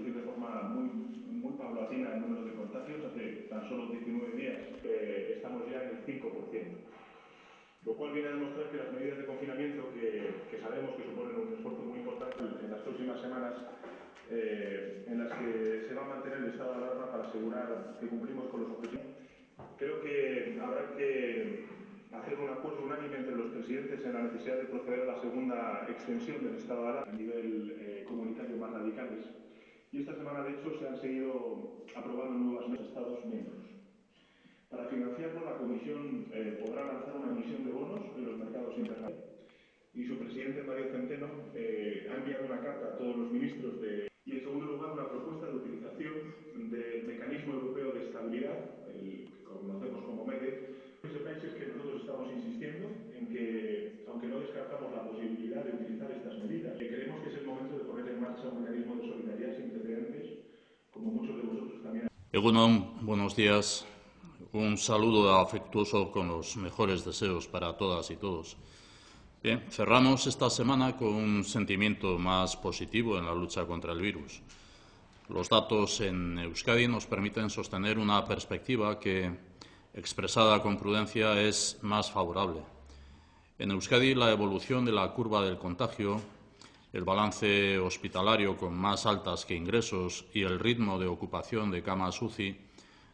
reducir de forma muy paulatina el número de contagios. Hace tan solo 19 días estamos ya en el 5%. Lo cual viene a demostrar que las medidas de confinamiento, que sabemos que suponen un esfuerzo muy importante en las próximas semanas, en las que se va a mantener el estado de alarma para asegurar que cumplimos con los objetivos, creo que habrá que hacer un acuerdo unánime entre los presidentes en la necesidad de proceder a la segunda extensión del estado de alarma a nivel comunitario más radicales. Y esta semana, de hecho, se han seguido aprobando nuevas medidas de Estados miembros. Para financiarlo, la Comisión podrá lanzar una emisión de bonos en los mercados internacionales. Y su presidente, Mario Centeno, ha enviado una carta a todos los ministros y, en segundo lugar, una propuesta de utilización del Mecanismo Europeo de Estabilidad, el que conocemos como MEDE. Ese país es que nosotros estamos insistiendo en que, aunque no descartamos la posibilidad de utilizar estas medidas, creemos que es el momento de poner en marcha un mecanismo de solidaridad sin precedentes, como muchos de vosotros también. Egunon, buenos días. Un saludo afectuoso con los mejores deseos para todas y todos. Bien, cerramos esta semana con un sentimiento más positivo en la lucha contra el virus. Los datos en Euskadi nos permiten sostener una perspectiva que, expresada con prudencia, es más favorable. En Euskadi, la evolución de la curva del contagio, el balance hospitalario con más altas que ingresos y el ritmo de ocupación de camas UCI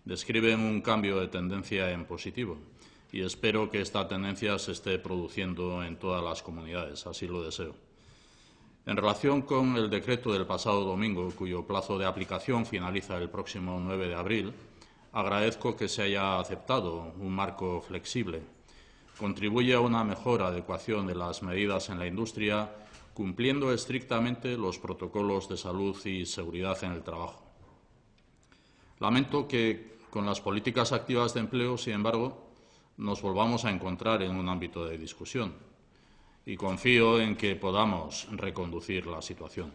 describen un cambio de tendencia en positivo, y espero que esta tendencia se esté produciendo en todas las comunidades, así lo deseo. En relación con el decreto del pasado domingo, cuyo plazo de aplicación finaliza el próximo 9 de abril, agradezco que se haya aceptado un marco flexible. Contribuye a una mejor adecuación de las medidas en la industria, cumpliendo estrictamente los protocolos de salud y seguridad en el trabajo. Lamento que, con las políticas activas de empleo, sin embargo, nos volvamos a encontrar en un ámbito de discusión, y confío en que podamos reconducir la situación.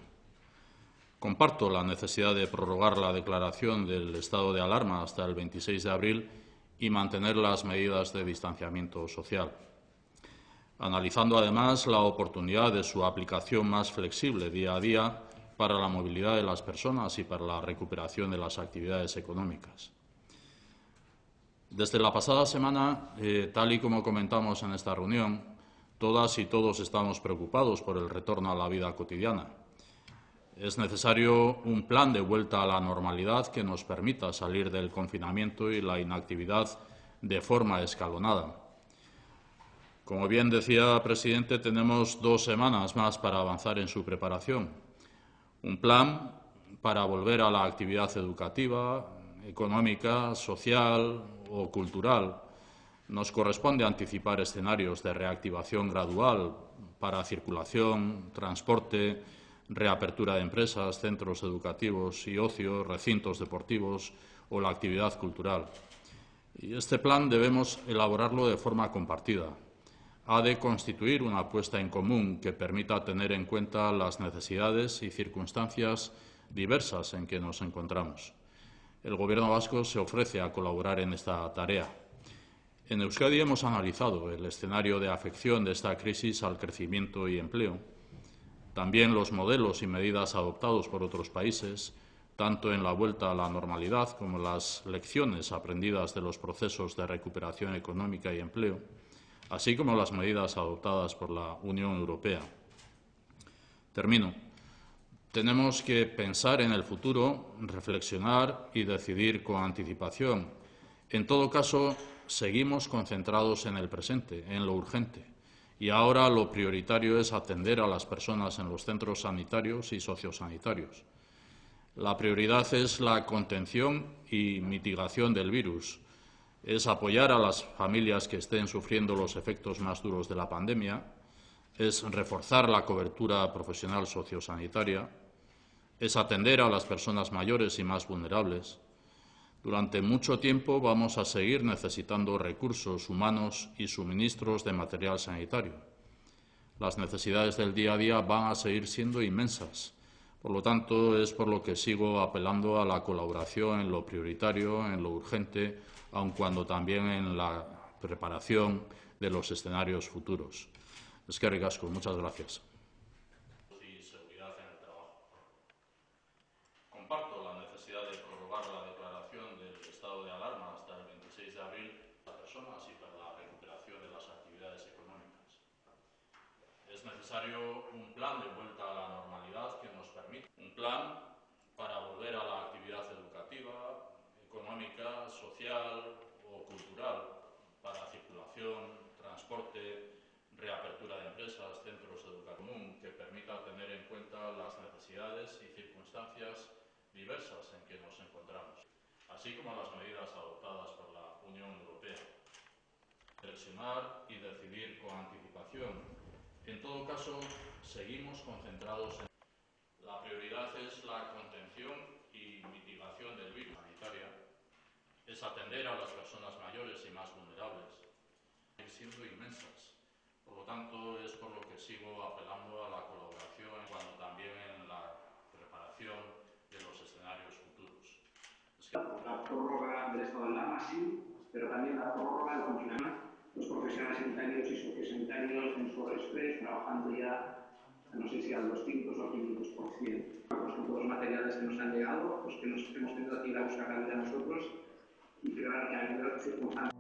Comparto la necesidad de prorrogar la declaración del estado de alarma hasta el 26 de abril y mantener las medidas de distanciamiento social, analizando además la oportunidad de su aplicación más flexible día a día para la movilidad de las personas y para la recuperación de las actividades económicas. Desde la pasada semana, tal y como comentamos en esta reunión, todas y todos estamos preocupados por el retorno a la vida cotidiana. Es necesario un plan de vuelta a la normalidad que nos permita salir del confinamiento y la inactividad de forma escalonada. Como bien decía, presidente, tenemos 2 semanas más para avanzar en su preparación. Un plan para volver a la actividad educativa, económica, social o cultural. Nos corresponde anticipar escenarios de reactivación gradual para circulación, transporte, reapertura de empresas, centros educativos y ocio, recintos deportivos o la actividad cultural. Y este plan debemos elaborarlo de forma compartida. Ha de constituir una apuesta en común que permita tener en cuenta las necesidades y circunstancias diversas en que nos encontramos. El Gobierno vasco se ofrece a colaborar en esta tarea. En Euskadi hemos analizado el escenario de afección de esta crisis al crecimiento y empleo, también los modelos y medidas adoptados por otros países, tanto en la vuelta a la normalidad como las lecciones aprendidas de los procesos de recuperación económica y empleo, así como las medidas adoptadas por la Unión Europea. Termino. Tenemos que pensar en el futuro, reflexionar y decidir con anticipación. En todo caso, seguimos concentrados en el presente, en lo urgente. Y ahora lo prioritario es atender a las personas en los centros sanitarios y sociosanitarios. La prioridad es la contención y mitigación del virus. Es apoyar a las familias que estén sufriendo los efectos más duros de la pandemia. Es reforzar la cobertura profesional sociosanitaria. Es atender a las personas mayores y más vulnerables. Durante mucho tiempo vamos a seguir necesitando recursos humanos y suministros de material sanitario. Las necesidades del día a día van a seguir siendo inmensas. Por lo tanto, es por lo que sigo apelando a la colaboración en lo prioritario, en lo urgente, aun cuando también en la preparación de los escenarios futuros. Eskerrik asko, muchas gracias. Y seguridad en el trabajo. Es necesario un plan de vuelta a la normalidad que nos permita un plan para volver a la actividad educativa, económica, social o cultural, para circulación, transporte, reapertura de empresas, centros de educación común, que permita tener en cuenta las necesidades y circunstancias diversas en que nos encontramos, así como las medidas adoptadas por la Unión Europea. Reflexionar y decidir con anticipación. En todo caso, seguimos concentrados en la prioridad es la contención y mitigación del virus sanitaria, es atender a las personas mayores y más vulnerables, siendo inmensas. Por lo tanto, es por lo que sigo apelando a la colaboración, cuando también en la preparación de los escenarios futuros. La prórroga del estado de alarma, sí, pero también la prórroga del confinamiento. Los profesionales sanitarios y sociosanitarios en su express trabajando ya, no sé si al 200 o al 500%. Pues con todos los materiales que nos han llegado, pues que nos hemos tenido que ir a buscar la vida nosotros y que van a haber circunstancias.